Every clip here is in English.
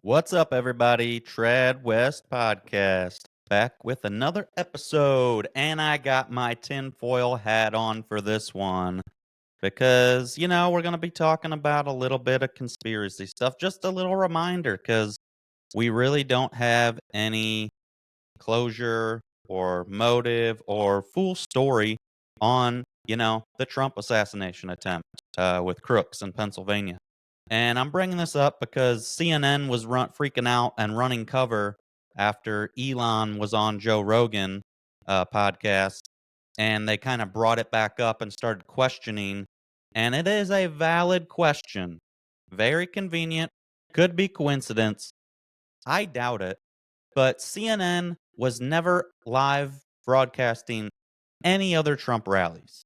What's up, everybody? Trad West Podcast back with another episode, and I got my tinfoil hat on for this one because, we're going to be talking about a little bit of conspiracy stuff. Just a little reminder because we really don't have any closure or motive or full story on, the Trump assassination attempt with crooks in Pennsylvania. And I'm bringing this up because CNN was freaking out and running cover after Elon was on Joe Rogan podcast, and they kind of brought it back up and started questioning. And it is a valid question, very convenient, could be coincidence. I doubt it, but CNN was never live broadcasting any other Trump rallies.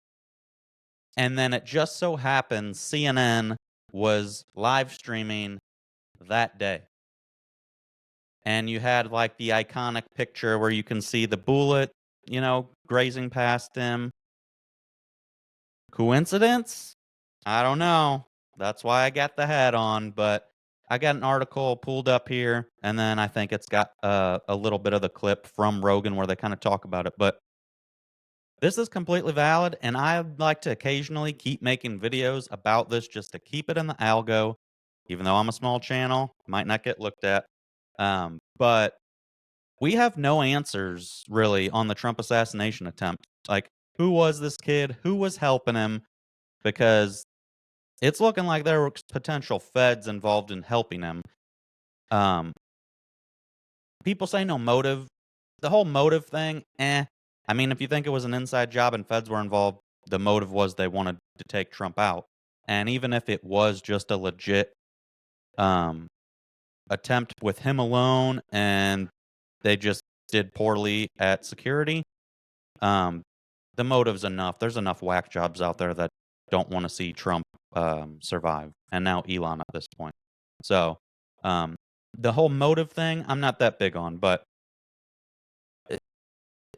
And then it just so happens CNN was live streaming that day. And you had like the iconic picture where you can see the bullet, grazing past him. Coincidence? I don't know. That's why I got the hat on, but I got an article pulled up here, and then I think it's got a little bit of the clip from Rogan where they kind of talk about it. But this is completely valid, and I'd like to occasionally keep making videos about this just to keep it in the algo. Even though I'm a small channel, might not get looked at. But we have no answers really on the Trump assassination attempt. Like, who was this kid? Who was helping him? Because it's looking like there were potential feds involved in helping him. People say no motive. The whole motive thing, I mean, if you think it was an inside job and feds were involved, the motive was they wanted to take Trump out. And even if it was just a legit attempt with him alone and they just did poorly at security, the motive's enough. There's enough whack jobs out there that don't want to see Trump survive. And now Elon at this point. So the whole motive thing, I'm not that big on, but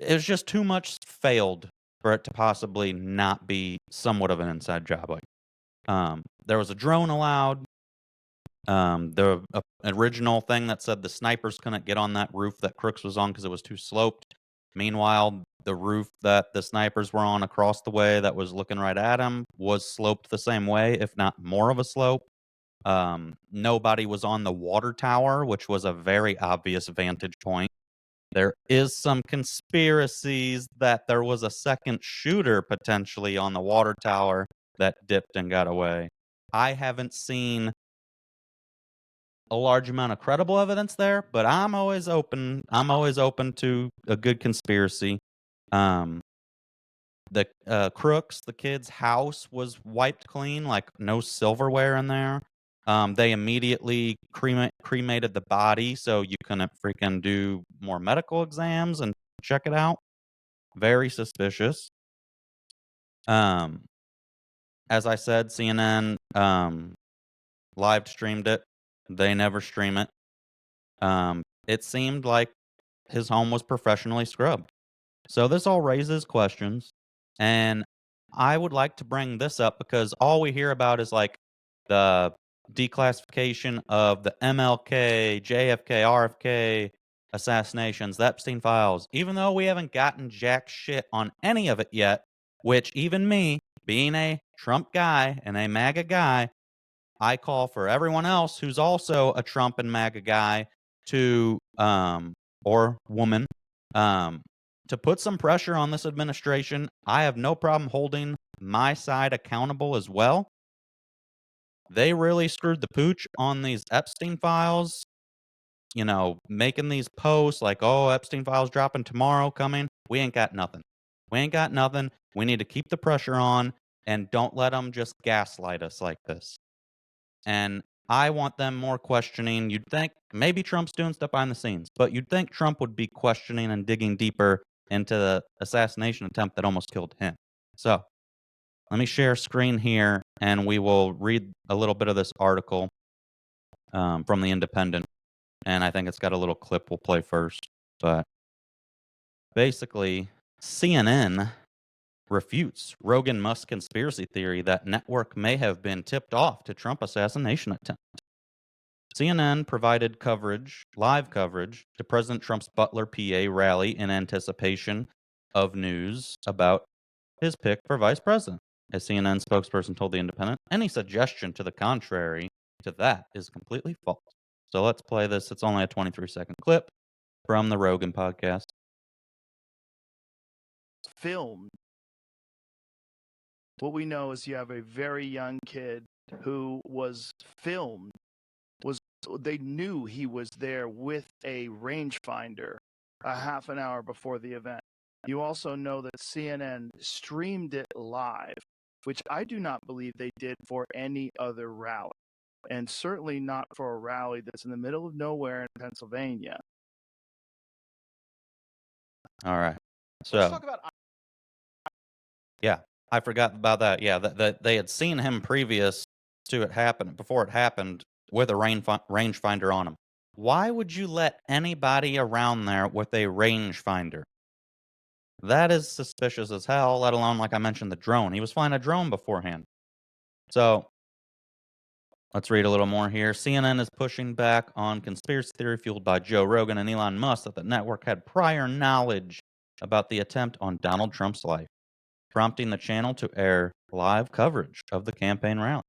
it was just too much failed for it to possibly not be somewhat of an inside job. Like, there was a drone allowed. The original thing that said the snipers couldn't get on that roof that Crooks was on because it was too sloped. Meanwhile, the roof that the snipers were on across the way that was looking right at him was sloped the same way, if not more of a slope. Nobody was on the water tower, which was a very obvious vantage point. There is some conspiracies that there was a second shooter potentially on the water tower that dipped and got away. I haven't seen a large amount of credible evidence there, but I'm always open. I'm always open to a good conspiracy. The Crooks, the kid's house was wiped clean, like no silverware in there. They immediately cremated the body so you couldn't freaking do more medical exams and check it out. Very suspicious. As I said, CNN live streamed it. They never stream it. It seemed like his home was professionally scrubbed. So this all raises questions, and I would like to bring this up because all we hear about is like the declassification of the MLK, JFK, RFK assassinations, the Epstein files, even though we haven't gotten jack shit on any of it yet, which even me, being a Trump guy and a MAGA guy, I call for everyone else who's also a Trump and MAGA guy to, or woman, to put some pressure on this administration. I have no problem holding my side accountable as well. They really screwed the pooch on these Epstein files, making these posts like, oh, Epstein files dropping tomorrow coming. We ain't got nothing. We ain't got nothing. We need to keep the pressure on and don't let them just gaslight us like this. And I want them more questioning. You'd think maybe Trump's doing stuff behind the scenes, but you'd think Trump would be questioning and digging deeper into the assassination attempt that almost killed him. So let me share screen here and we will read a little bit of this article from The Independent. And I think it's got a little clip we'll play first. But basically, CNN refutes Rogan Musk conspiracy theory that network may have been tipped off to Trump assassination attempt. CNN provided live coverage, to President Trump's Butler, PA rally in anticipation of news about his pick for vice president. A CNN spokesperson told The Independent, any suggestion to the contrary to that is completely false. So let's play this. It's only a 23-second clip from the Rogan podcast. Filmed. What we know is you have a very young kid who was filmed. They knew he was there with a rangefinder a half an hour before the event. You also know that CNN streamed it live, which I do not believe they did for any other rally, and certainly not for a rally that's in the middle of nowhere in Pennsylvania. All right. So Let's talk about. Yeah, I forgot about that. Yeah, that they had seen him previous to it happen, before it happened, with a rangefinder on him. Why would you let anybody around there with a rangefinder? That is suspicious as hell, let alone, like I mentioned, the drone. He was flying a drone beforehand. So, let's read a little more here. CNN is pushing back on conspiracy theory fueled by Joe Rogan and Elon Musk that the network had prior knowledge about the attempt on Donald Trump's life, prompting the channel to air live coverage of the campaign rally.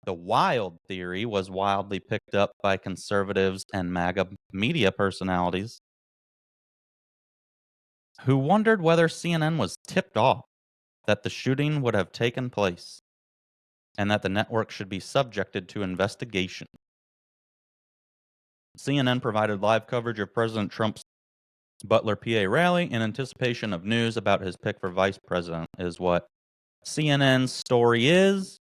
The wild theory was wildly picked up by conservatives and MAGA media personalities who wondered whether CNN was tipped off that the shooting would have taken place and that the network should be subjected to investigation. CNN provided live coverage of President Trump's Butler, PA rally in anticipation of news about his pick for vice president, is what CNN's story is.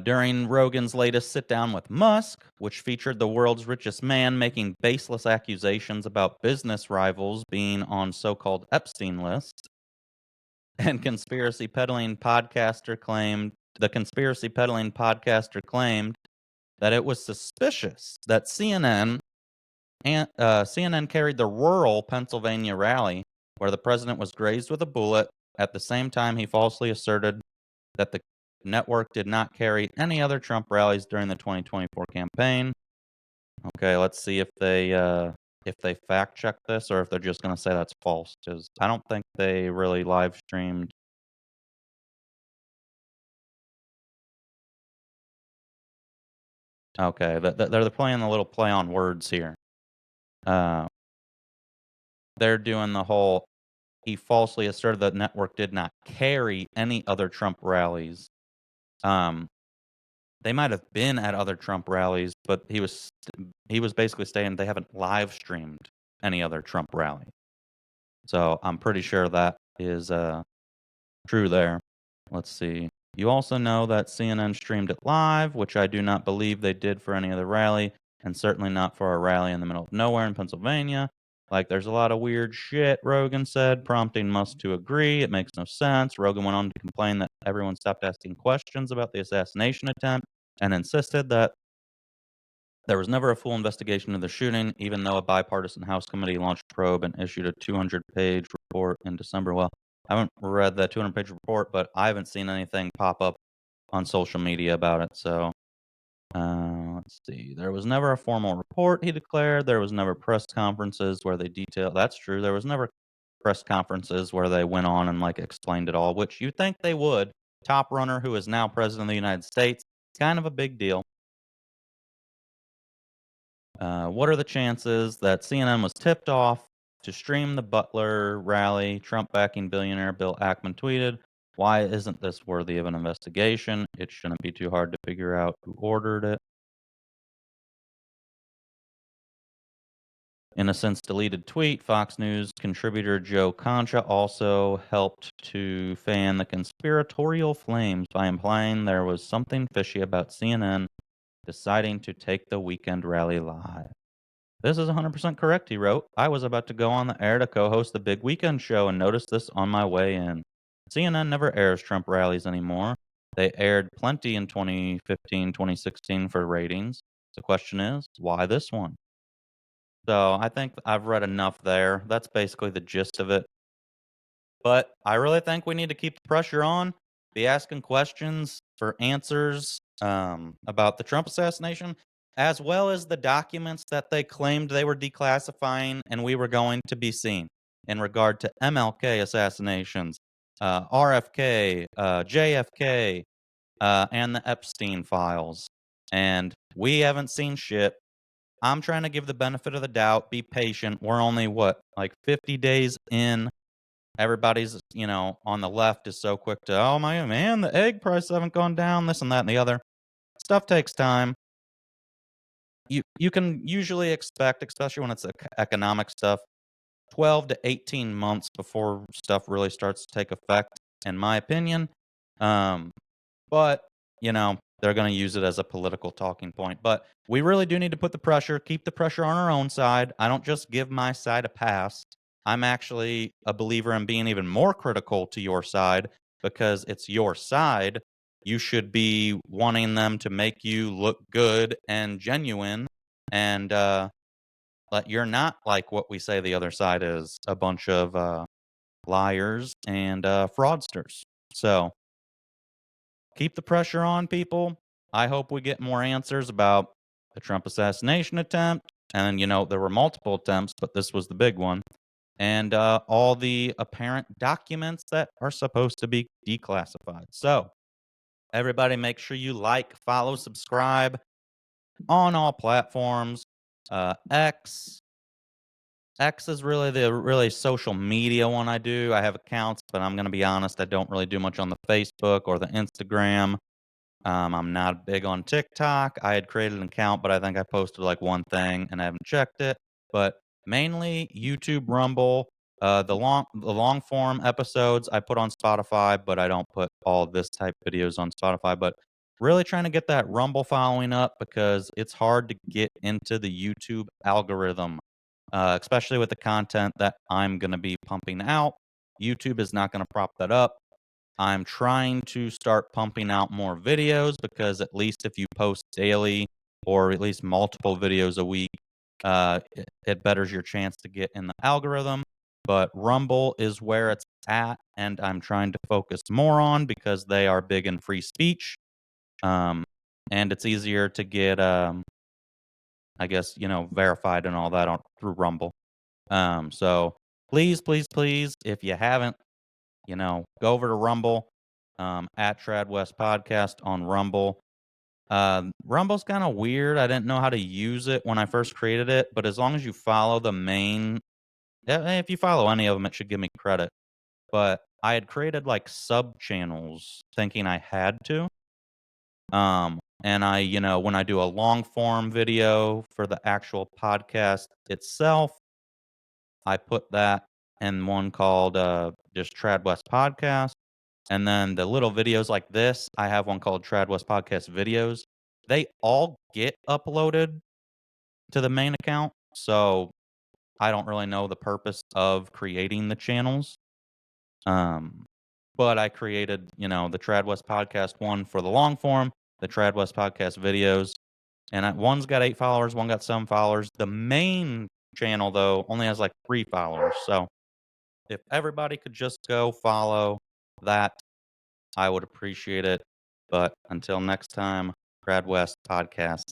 During Rogan's latest sit-down with Musk, which featured the world's richest man making baseless accusations about business rivals being on so-called Epstein lists, and the conspiracy peddling podcaster claimed that it was suspicious that CNN carried the rural Pennsylvania rally where the president was grazed with a bullet. At the same time, he falsely asserted that the network did not carry any other Trump rallies during the 2024 campaign. Okay, let's see if they fact check this or if they're just going to say that's false, because I don't think they really live streamed. Okay, they're playing a little play on words here. They're doing the whole, he falsely asserted that network did not carry any other Trump rallies. They might have been at other Trump rallies, but he was basically saying they haven't live streamed any other Trump rally. So I'm pretty sure that is true there. Let's see. You also know that CNN streamed it live, which I do not believe they did for any other rally, and certainly not for a rally in the middle of nowhere in Pennsylvania. Like, there's a lot of weird shit, Rogan said, prompting Musk to agree. It makes no sense. Rogan went on to complain that everyone stopped asking questions about the assassination attempt and insisted that there was never a full investigation of the shooting, even though a bipartisan House committee launched a probe and issued a 200-page report in December. Well, I haven't read that 200-page report, but I haven't seen anything pop up on social media about it. So, let's see. There was never a formal report, he declared. There was never press conferences where they detailed. That's true. There was never press conferences where they went on and explained it all, which you'd think they would. Top runner who is now president of the United States. It's kind of a big deal. What are the chances that CNN was tipped off to stream the Butler rally? Trump-backing billionaire Bill Ackman tweeted, "Why isn't this worthy of an investigation? It shouldn't be too hard to figure out who ordered it." In a since-deleted tweet, Fox News contributor Joe Concha also helped to fan the conspiratorial flames by implying there was something fishy about CNN deciding to take the weekend rally live. "This is 100% correct," he wrote. "I was about to go on the air to co-host the big weekend show and noticed this on my way in. CNN never airs Trump rallies anymore. They aired plenty in 2015, 2016 for ratings. The question is, why this one?" So I think I've read enough there. That's basically the gist of it. But I really think we need to keep the pressure on. be asking questions for answers about the Trump assassination, as well as the documents that they claimed they were declassifying and we were going to be seeing in regard to MLK assassinations, RFK, JFK, and the Epstein files. And we haven't seen shit. I'm trying to give the benefit of the doubt, be patient. We're only, what, like 50 days in. Everybody's, on the left is so quick to, oh my man, the egg prices haven't gone down, this and that and the other. Stuff takes time. You can usually expect, especially when it's economic stuff, 12 to 18 months before stuff really starts to take effect, in my opinion. Um, but, they're going to use it as a political talking point. But we really do need to put the pressure, keep the pressure on our own side. I don't just give my side a pass. I'm actually a believer in being even more critical to your side because it's your side. You should be wanting them to make you look good and genuine. And you're not like what we say the other side is, a bunch of liars and fraudsters. So keep the pressure on, people. I hope we get more answers about the Trump assassination attempt. And, there were multiple attempts, but this was the big one. And all the apparent documents that are supposed to be declassified. So, everybody, make sure you like, follow, subscribe on all platforms. X. X is really the really social media one I do. I have accounts, but I'm going to be honest, I don't really do much on the Facebook or the Instagram. I'm not big on TikTok. I had created an account, but I think I posted like one thing and I haven't checked it. But mainly YouTube, Rumble, the long form episodes I put on Spotify, but I don't put all this type videos on Spotify. But really trying to get that Rumble following up because it's hard to get into the YouTube algorithm, especially with the content that I'm going to be pumping out. YouTube is not going to prop that up. I'm trying to start pumping out more videos because at least if you post daily or at least multiple videos a week, it betters your chance to get in the algorithm. But Rumble is where it's at, and I'm trying to focus more on because they are big in free speech. And it's easier to get, I guess, verified and all that through Rumble. So please, please, please, if you haven't, go over to Rumble, at Trad West Podcast on Rumble. Rumble's kind of weird. I didn't know how to use it when I first created it, but as long as you follow the main, if you follow any of them, it should give me credit. But I had created like sub channels thinking I had to. And I, when I do a long form video for the actual podcast itself, I put that in one called just Trad West Podcast. And then the little videos like this, I have one called Trad West Podcast Videos. They all get uploaded to the main account. So I don't really know the purpose of creating the channels. But I created, the Trad West Podcast one for the long form, the Trad West Podcast Videos. And one's got 8 followers, one got 7 followers. The main channel, though, only has like 3 followers. So if everybody could just go follow that, I would appreciate it. But until next time, Trad West Podcast